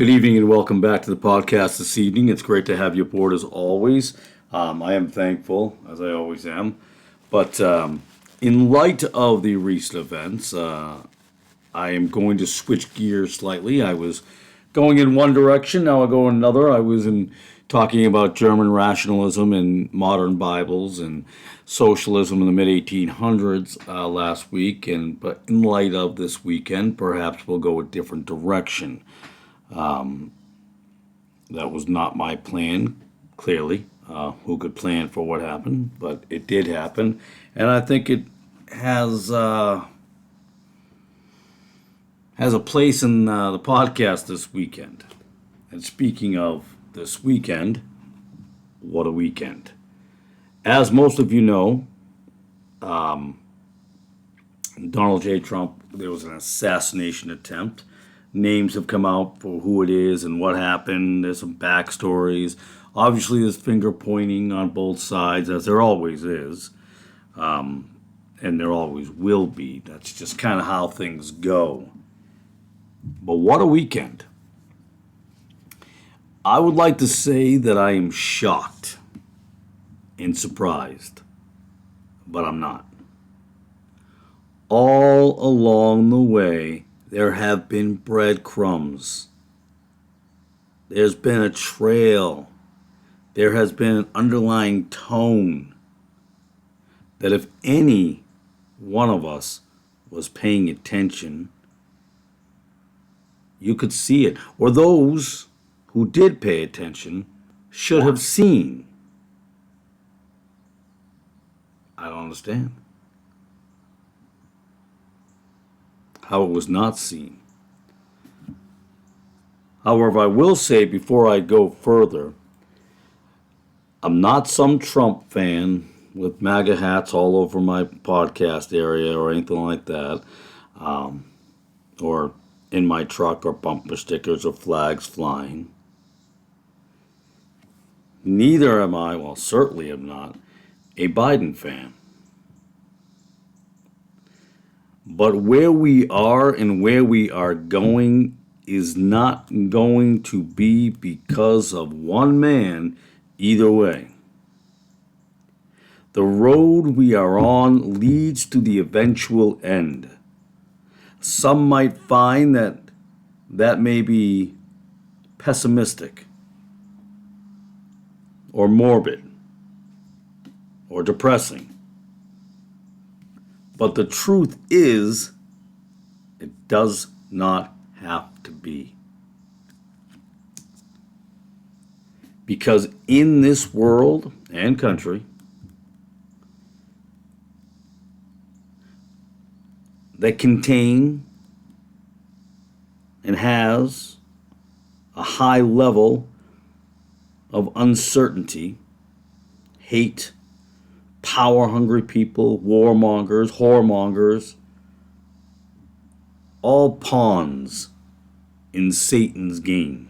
Good evening and welcome back to the podcast this evening. It's great to have you aboard as always. I am thankful, as I always am. But in light of the recent events, I am going to switch gears slightly. I was going in one direction, now I go in another. I was talking about German rationalism and modern Bibles and socialism in the mid-1800s last week. But in light of this weekend, perhaps we'll go a different direction. That was not my plan, clearly. Who could plan for what happened? But it did happen. And I think it has a place in the podcast this weekend. And speaking of this weekend, what a weekend. As most of you know, Donald J. Trump, there was an assassination attempt. Names have come out for who it is and what happened. There's some backstories. Obviously, there's finger pointing on both sides, as there always is. And there always will be. That's just kind of how things go. But what a weekend. I would like to say that I am shocked and surprised, but I'm not. All along the way, there have been breadcrumbs. There's been a trail. There has been an underlying tone that if any one of us was paying attention, you could see it. Or those who did pay attention should have seen. I don't understand how it was not seen. However, I will say before I go further, I'm not some Trump fan with MAGA hats all over my podcast area or anything like that, or in my truck or bumper stickers or flags flying. Neither am I, well, certainly am not, a Biden fan. But where we are and where we are going is not going to be because of one man either way. The road we are on leads to the eventual end. Some might find that may be pessimistic or morbid or depressing. But the truth is, it does not have to be. Because in this world and country, that contain and has a high level of uncertainty, hate, power-hungry people, warmongers, whoremongers, all pawns in Satan's game.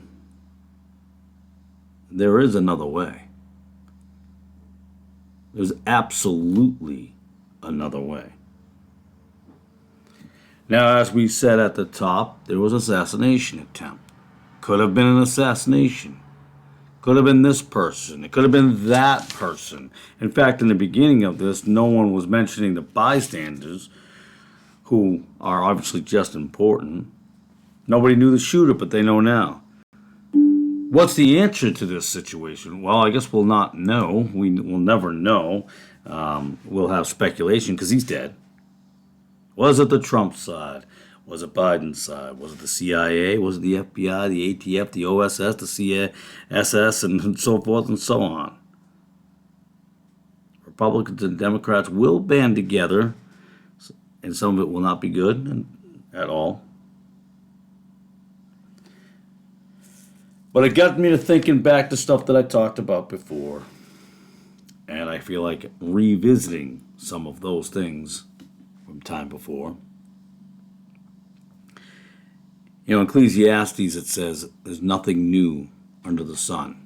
There is another way. There's absolutely another way. Now, as we said at the top, there was an assassination attempt. Could have been an assassination. Could have been this person. It could have been that person. In fact, in the beginning of this, no one was mentioning the bystanders, who are obviously just important. Nobody knew the shooter, but they know now. What's the answer to this situation? Well, I guess we'll not know. We'll never know. We'll have speculation because he's dead. Was it the Trump side? Was it Biden's side? Was it the CIA? Was it the FBI, the ATF, the OSS, the CSS, and so forth and so on? Republicans and Democrats will band together, and some of it will not be good at all. But it got me to thinking back to stuff that I talked about before. And I feel like revisiting some of those things from time before. You know, in Ecclesiastes it says there's nothing new under the sun.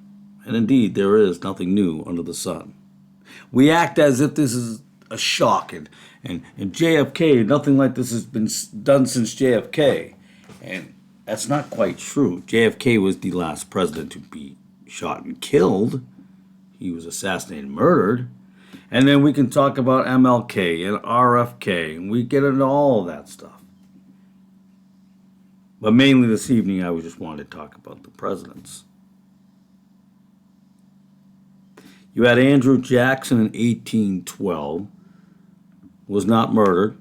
And indeed, there is nothing new under the sun. We act as if this is a shock. And JFK, nothing like this has been done since JFK. And That's not quite true. JFK was the last president to be shot and killed. He was assassinated and murdered. And then we can talk about MLK and RFK, and we get into all of that stuff. But mainly this evening, I just wanted to talk about the presidents. You had Andrew Jackson in 1812, was not murdered.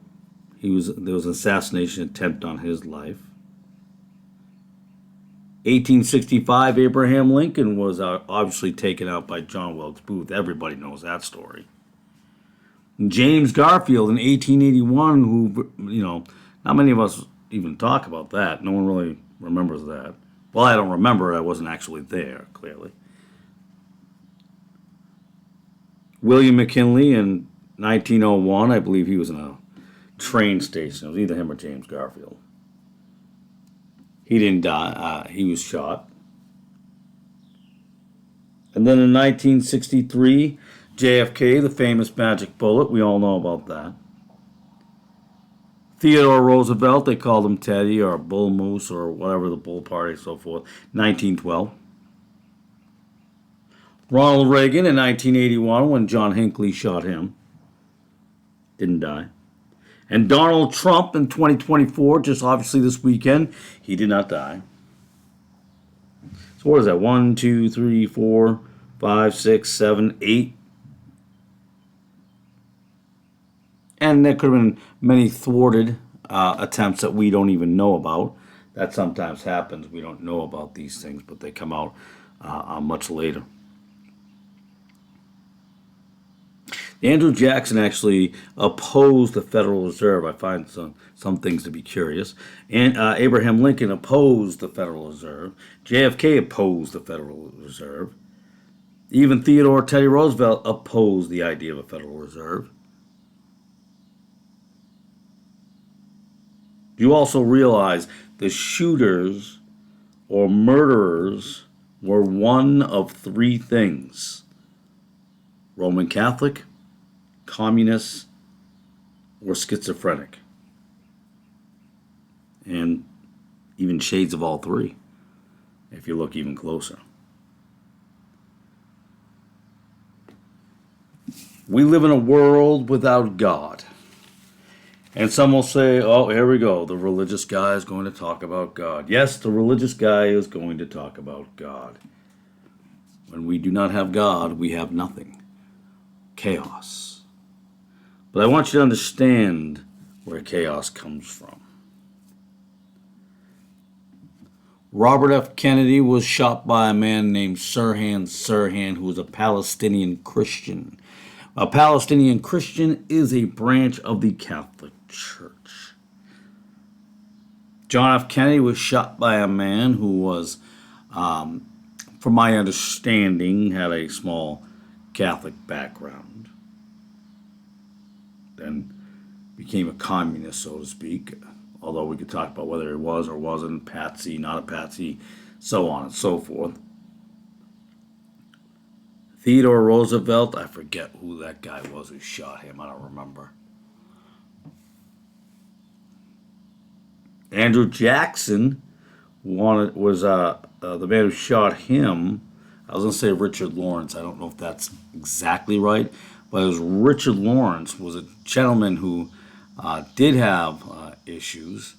There was an assassination attempt on his life. 1865, Abraham Lincoln was obviously taken out by John Wilkes Booth. Everybody knows that story. James Garfield in 1881, who, not many of us even talk about that. No one really remembers that. Well, I don't remember it. I wasn't actually there, clearly. William McKinley in 1901, I believe he was in a train station. It was either him or James Garfield. He didn't die. He was shot. And then in 1963, JFK, the famous magic bullet. We all know about that. Theodore Roosevelt, they called him Teddy or Bull Moose or whatever, the Bull Party, so forth. 1912. Ronald Reagan in 1981 when John Hinckley shot him. Didn't die. And Donald Trump in 2024, just obviously this weekend, he did not die. So what is that? 1, 2, 3, 4, 5, 6, 7, 8. And there could have been many thwarted attempts that we don't even know about. That sometimes happens. We don't know about these things, but they come out much later. Andrew Jackson actually opposed the Federal Reserve. I find some things to be curious. And Abraham Lincoln opposed the Federal Reserve. JFK opposed the Federal Reserve. Even Theodore Teddy Roosevelt opposed the idea of a Federal Reserve. You also realize the shooters or murderers were one of three things: Roman Catholic, communist, or schizophrenic. And even shades of all three, if you look even closer. We live in a world without God. And some will say, oh, here we go. The religious guy is going to talk about God. Yes, the religious guy is going to talk about God. When we do not have God, we have nothing. Chaos. But I want you to understand where chaos comes from. Robert F. Kennedy was shot by a man named Sirhan Sirhan, who was a Palestinian Christian. A Palestinian Christian is a branch of the Catholic Church. John F. Kennedy was shot by a man who was, from my understanding, had a small Catholic background. Then became a communist, so to speak. Although we could talk about whether he was or wasn't, patsy, not a patsy, so on and so forth. Theodore Roosevelt, I forget who that guy was who shot him. I don't remember. Andrew Jackson was the man who shot him. I was going to say Richard Lawrence. I don't know if that's exactly right, but it was Richard Lawrence was a gentleman who did have issues.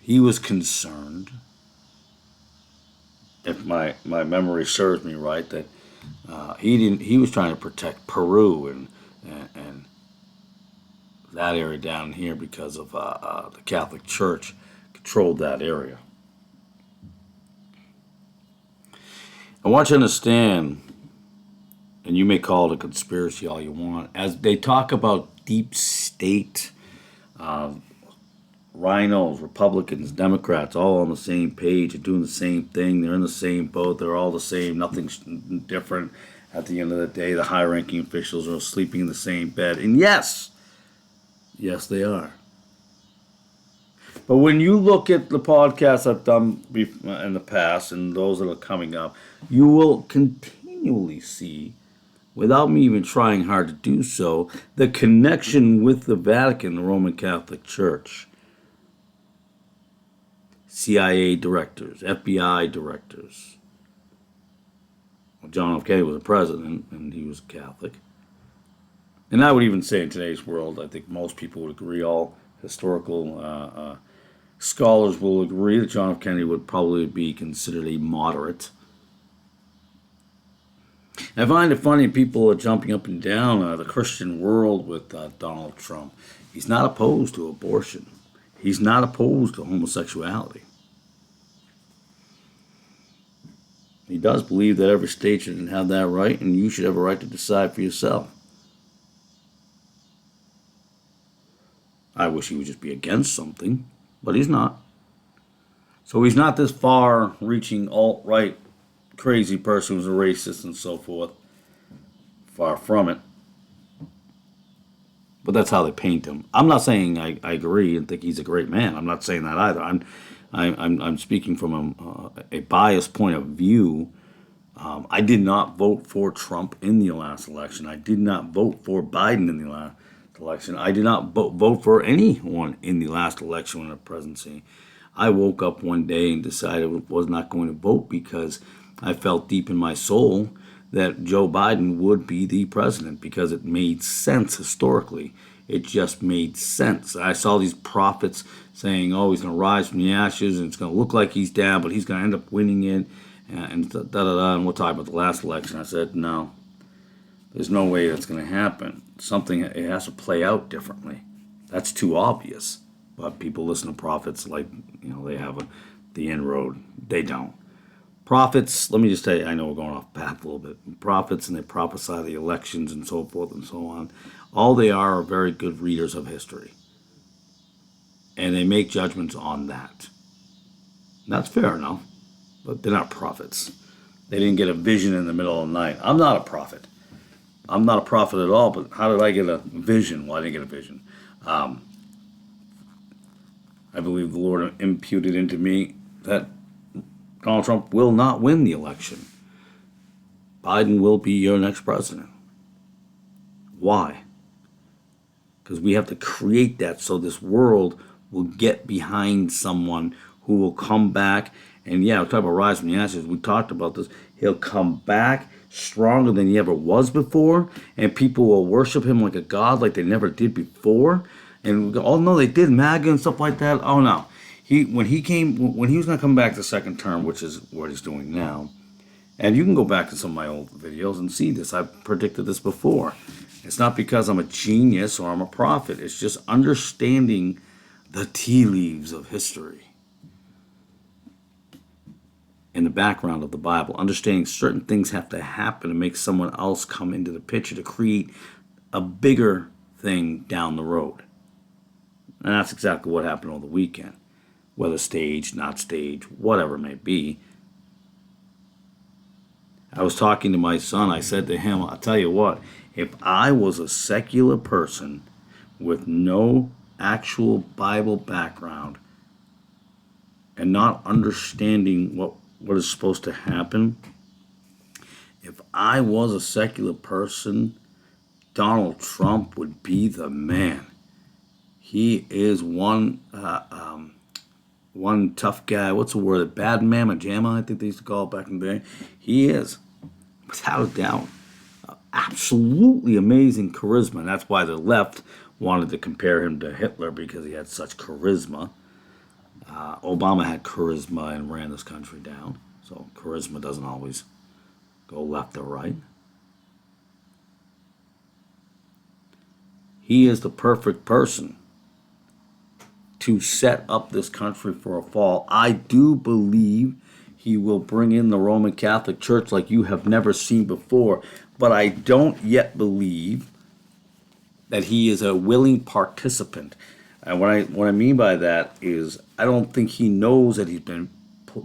He was concerned, if my memory serves me right, that he was trying to protect Peru and that area down here because of the Catholic Church controlled that area. I want you to understand, and you may call it a conspiracy all you want, as they talk about deep state, rhinos, Republicans, Democrats, all on the same page and doing the same thing. They're in the same boat. They're all the same. Nothing's different. At the end of the day, the high-ranking officials are sleeping in the same bed. And yes, they are. But when you look at the podcasts I've done in the past and those that are coming up, you will continually see, without me even trying hard to do so, the connection with the Vatican, the Roman Catholic Church. CIA directors, FBI directors. Well, John F. Kennedy was a president, and he was a Catholic. And I would even say in today's world, I think most people would agree, all historical scholars will agree that John F. Kennedy would probably be considered a moderate. I find it funny people are jumping up and down the Christian world with Donald Trump. He's not opposed to abortion. He's not opposed to homosexuality. He does believe that every state should have that right, and you should have a right to decide for yourself. I wish he would just be against something, but he's not. So he's not this far-reaching alt-right crazy person who's a racist and so forth. Far from it. But that's how they paint him. I'm not saying I agree and think he's a great man. I'm not saying that either. I'm speaking from a biased point of view. I did not vote for Trump in the last election. I did not vote for Biden in the last election. I did not vote for anyone in the last election in the presidency. I woke up one day and decided I was not going to vote because I felt deep in my soul that Joe Biden would be the president because it made sense historically. It just made sense. I saw these prophets saying, oh, he's going to rise from the ashes and it's going to look like he's down, but he's going to end up winning it. And da-da-da, and we'll talk about the last election. I said, no, there's no way that's going to happen. It has to play out differently. That's too obvious. But people listen to prophets like, they have the inroad. They don't. Prophets, let me just tell you, I know we're going off path a little bit. Prophets, and they prophesy the elections and so forth and so on. All they are very good readers of history. And they make judgments on that. And that's fair enough, but they're not prophets. They didn't get a vision in the middle of the night. I'm not a prophet. I'm not a prophet at all, but how did I get a vision? Well, I didn't get a vision. I believe the Lord imputed into me that Donald Trump will not win the election. Biden will be your next president. Why? Because we have to create that so this world will get behind someone who will come back. And yeah, we'll talk about rise from the ashes. We talked about this. He'll come back stronger than he ever was before. And people will worship him like a god like they never did before. And we go, oh no, they did MAGA and stuff like that. Oh no. When he was going to come back the second term, which is what he's doing now, and you can go back to some of my old videos and see this. I've predicted this before. It's not because I'm a genius or I'm a prophet. It's just understanding the tea leaves of history in the background of the Bible. Understanding certain things have to happen to make someone else come into the picture to create a bigger thing down the road. And that's exactly what happened over the weekend. Whether staged, not staged, whatever it may be. I was talking to my son. I said to him, I'll tell you what, if I was a secular person with no actual Bible background and not understanding what is supposed to happen, if I was a secular person, Donald Trump would be the man. He is one tough guy. What's the word? Bad mamma jamma, I think they used to call it back in the day. He is, without a doubt, absolutely amazing charisma. And that's why the left wanted to compare him to Hitler, because he had such charisma. Obama had charisma and ran this country down. So charisma doesn't always go left or right. He is the perfect person to set up this country for a fall. I do believe he will bring in the Roman Catholic Church like you have never seen before, but I don't yet believe that he is a willing participant. And what I mean by that is I don't think he knows that he's been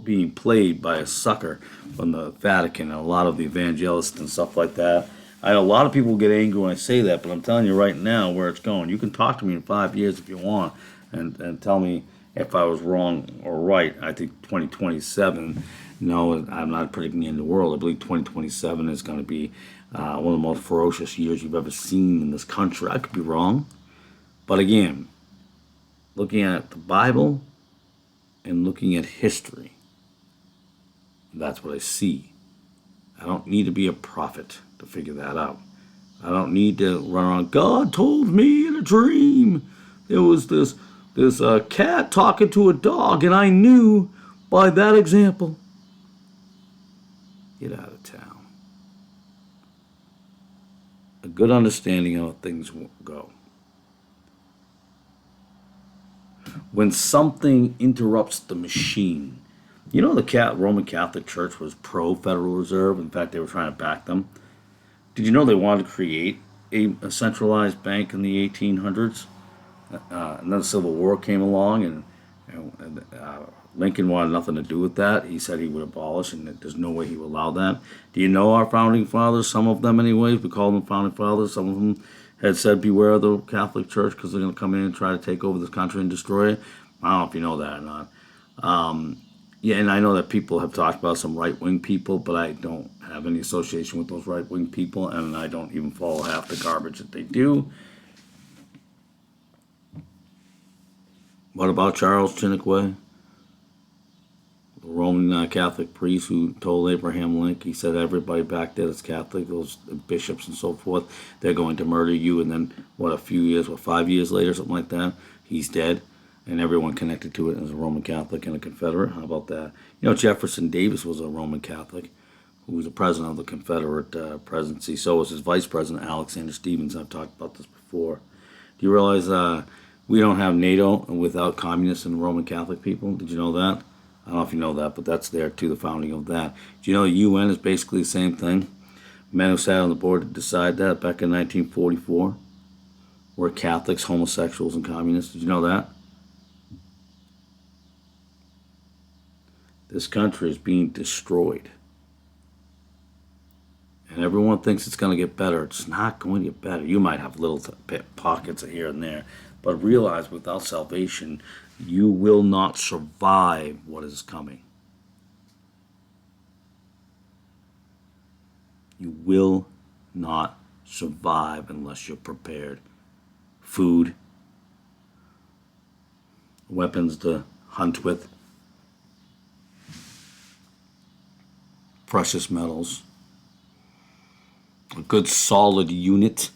being played by a sucker from the Vatican and a lot of the evangelists and stuff like that. I know a lot of people get angry when I say that, but I'm telling you right now where it's going. You can talk to me in 5 years if you want and tell me if I was wrong or right. I think 2027, no, I'm not predicting the end of the world. I believe 2027 is going to be one of the most ferocious years you've ever seen in this country. I could be wrong. But again, looking at the Bible, and looking at history. That's what I see. I don't need to be a prophet to figure that out. I don't need to run around. God told me in a dream there was this cat talking to a dog, and I knew by that example. Get out of town. A good understanding of how things go. When something interrupts the machine, you know the Roman Catholic Church was pro-Federal Reserve. In fact, they were trying to back them. Did you know they wanted to create a centralized bank in the 1800s? And then the Civil War came along, and Lincoln wanted nothing to do with that. He said he would abolish, and there's no way he would allow that. Do you know our founding fathers? Some of them, anyways, we call them founding fathers. Some of them had said, "Beware of the Catholic Church because they're going to come in and try to take over this country and destroy it." I don't know if you know that or not. Yeah, and I know that people have talked about some right-wing people, but I don't have any association with those right-wing people, and I don't even follow half the garbage that they do. What about Charles Chiniquy, the Roman Catholic priest who told Abraham Lincoln, he said everybody back there that's Catholic, those bishops and so forth, they're going to murder you, and then, 5 years later, something like that, he's dead. And everyone connected to it as a Roman Catholic and a Confederate. How about that? You know, Jefferson Davis was a Roman Catholic who was the president of the Confederate presidency. So was his vice president, Alexander Stephens. I've talked about this before. Do you realize we don't have NATO without communists and Roman Catholic people? Did you know that? I don't know if you know that, but that's there too, the founding of that. Do you know the UN is basically the same thing? Men who sat on the board to decide that back in 1944 were Catholics, homosexuals, and communists. Did you know that? This country is being destroyed. And everyone thinks it's going to get better. It's not going to get better. You might have little pockets here and there. But realize without salvation, you will not survive what is coming. You will not survive unless you're prepared. Food, weapons to hunt with, precious metals, a good solid unit,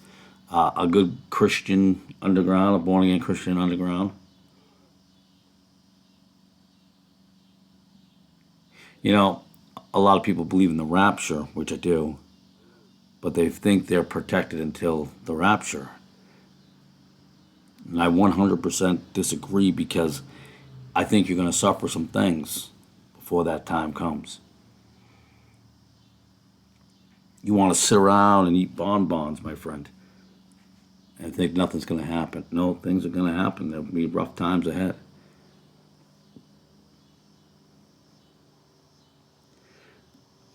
a good Christian underground, a born-again Christian underground. You know, a lot of people believe in the rapture, which I do, but they think they're protected until the rapture. And I 100% disagree because I think you're going to suffer some things before that time comes. You want to sit around and eat bonbons, my friend, and think nothing's going to happen. No, things are going to happen. There'll be rough times ahead.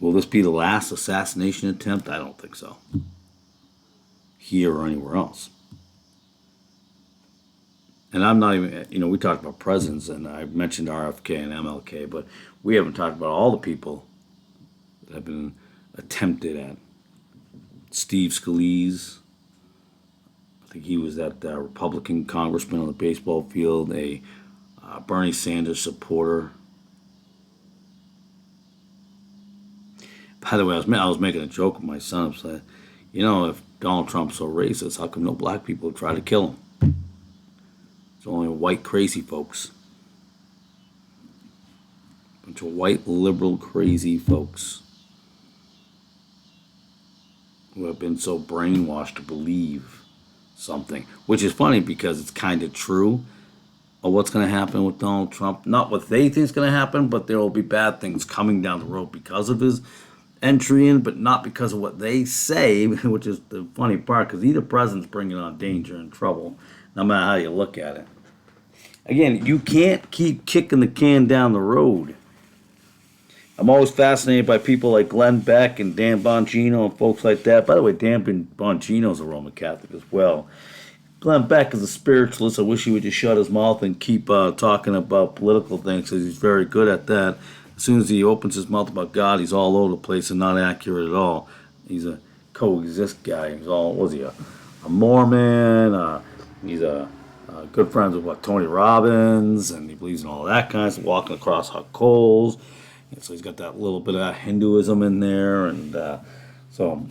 Will this be the last assassination attempt? I don't think so. Here or anywhere else. And I'm not even, we talked about presidents, and I mentioned RFK and MLK, but we haven't talked about all the people that have been attempted at. Steve Scalise, I think he was that Republican congressman on the baseball field, a Bernie Sanders supporter. By the way, I was making a joke with my son. I was like, if Donald Trump's so racist, how come no black people try to kill him? It's only white crazy folks. Bunch of white liberal crazy folks who have been so brainwashed to believe something, which is funny because it's kind of true of what's going to happen with Donald Trump. Not what they think is going to happen, but there will be bad things coming down the road because of his entry in, but not because of what they say, which is the funny part, because either president's bringing on danger and trouble, no matter how you look at it. Again, you can't keep kicking the can down the road. I'm always fascinated by people like Glenn Beck and Dan Bongino and folks like that. By the way, Dan Bongino's a Roman Catholic as well. Glenn Beck is a spiritualist. I wish he would just shut his mouth and keep talking about political things, because he's very good at that. As soon as he opens his mouth about God, he's all over the place and not accurate at all. He's a coexist guy. He's all, a Mormon? He's a good friends with Tony Robbins, and he believes in all that kind of stuff, walking across hot coals. And so he's got that little bit of Hinduism in there, and so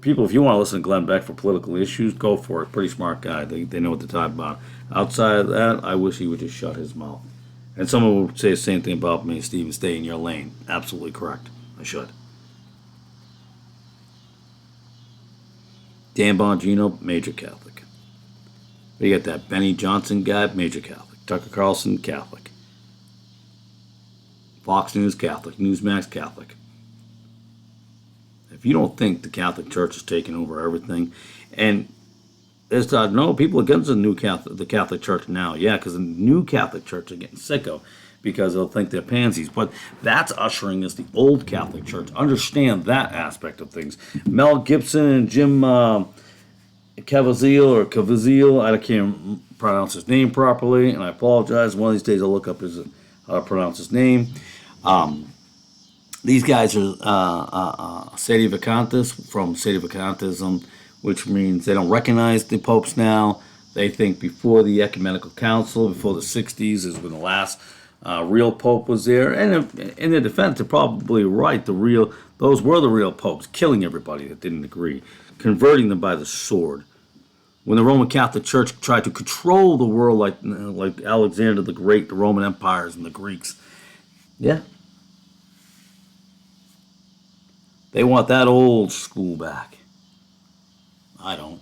people, if you want to listen to Glenn Beck for political issues, go for it. Pretty smart guy. They know what they're talking about. Outside of that, I wish he would just shut his mouth. And someone would say the same thing about me, Stephen. Stay in your lane. Absolutely correct. I should. Dan Bongino, major Catholic. You got that Benny Johnson guy, major Catholic. Tucker Carlson, Catholic. Fox News, Catholic. Newsmax, Catholic. If you don't think the Catholic Church is taking over everything, and there's no people against the Catholic Church now, yeah, because the new Catholic Church are getting sicko because they'll think they're pansies. But that's ushering us the old Catholic Church. Understand that aspect of things. Mel Gibson and Jim Caviezel, I can't pronounce his name properly, and I apologize. One of these days I'll look up how to pronounce his name. These guys are Sedivacantists from Sedivacantism, which means they don't recognize the popes now. They think before the Ecumenical Council, before the 60s, is when the last real pope was there. And in their defense, they're probably right. Those were the real popes, killing everybody that didn't agree, converting them by the sword. When the Roman Catholic Church tried to control the world like Alexander the Great, the Roman empires, and the Greeks. Yeah. They want that old school back. I don't.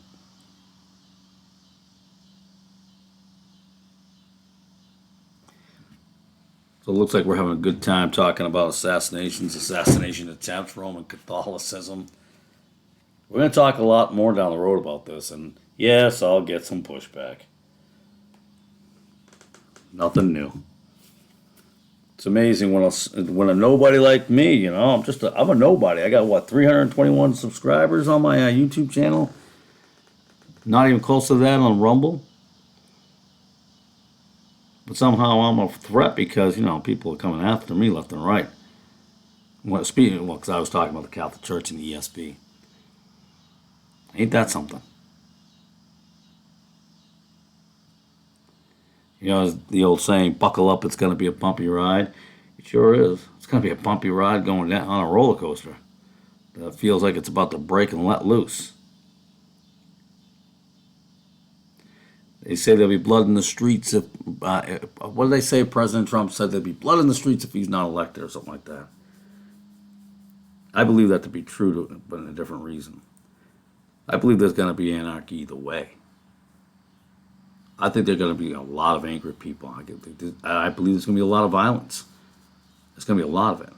So it looks like we're having a good time talking about assassinations, assassination attempts, Roman Catholicism. We're going to talk a lot more down the road about this, and yes, I'll get some pushback. Nothing new. It's amazing when a nobody like me, I'm a nobody. I got 321 subscribers on my YouTube channel. Not even close to that on Rumble. But somehow I'm a threat because, people are coming after me left and right. Because I was talking about the Catholic Church and the ESP. Ain't that something? The old saying, buckle up, it's going to be a bumpy ride. It sure is. It's going to be a bumpy ride going down on a roller coaster that feels like it's about to break and let loose. They say there'll be blood in the streets if, what did they say? President Trump said there'll be blood in the streets if he's not elected or something like that. I believe that to be true, but in a different reason. I believe there's going to be anarchy either way. I think there's going to be a lot of angry people. I believe there's going to be a lot of violence. There's going to be a lot of it.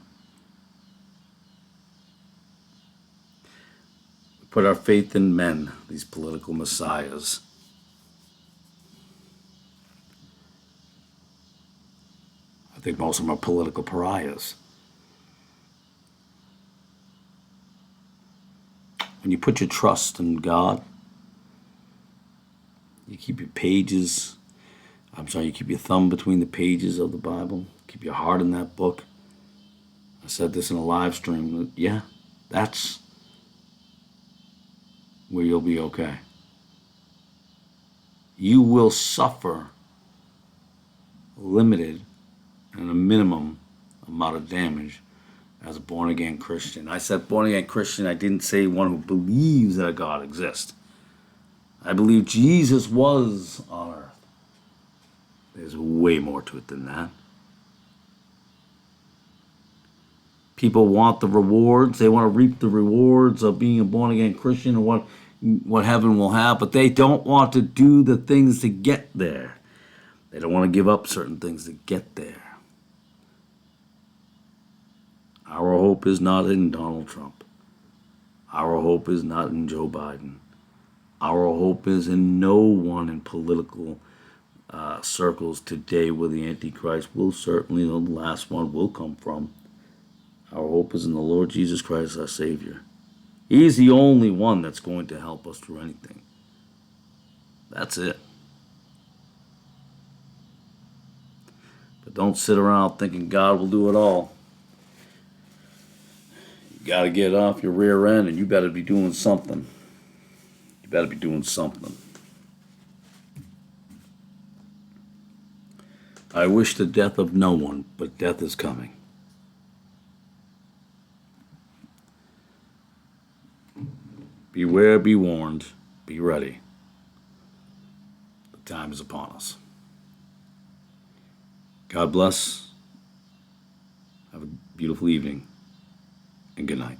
We put our faith in men, these political messiahs. I think most of them are political pariahs. When you put your trust in God, you keep your you keep your thumb between the pages of the Bible. Keep your heart in that book. I said this in a live stream. Yeah, that's where you'll be okay. You will suffer limited and a minimum amount of damage as a born-again Christian. I said born-again Christian. I didn't say one who believes that a God exists. I believe Jesus was on earth. There's way more to it than that. People want the rewards. They want to reap the rewards of being a born-again Christian and what heaven will have, but they don't want to do the things to get there. They don't want to give up certain things to get there. Our hope is not in Donald Trump. Our hope is not in Joe Biden. Our hope is in no one in political circles today where the Antichrist will certainly, the last one, will come from. Our hope is in the Lord Jesus Christ, our Savior. He's the only one that's going to help us through anything. That's it. But don't sit around thinking God will do it all. You got to get off your rear end and you better be doing something. You better be doing something. I wish the death of no one, but death is coming. Beware, be warned, be ready. The time is upon us. God bless. Have a beautiful evening, and good night.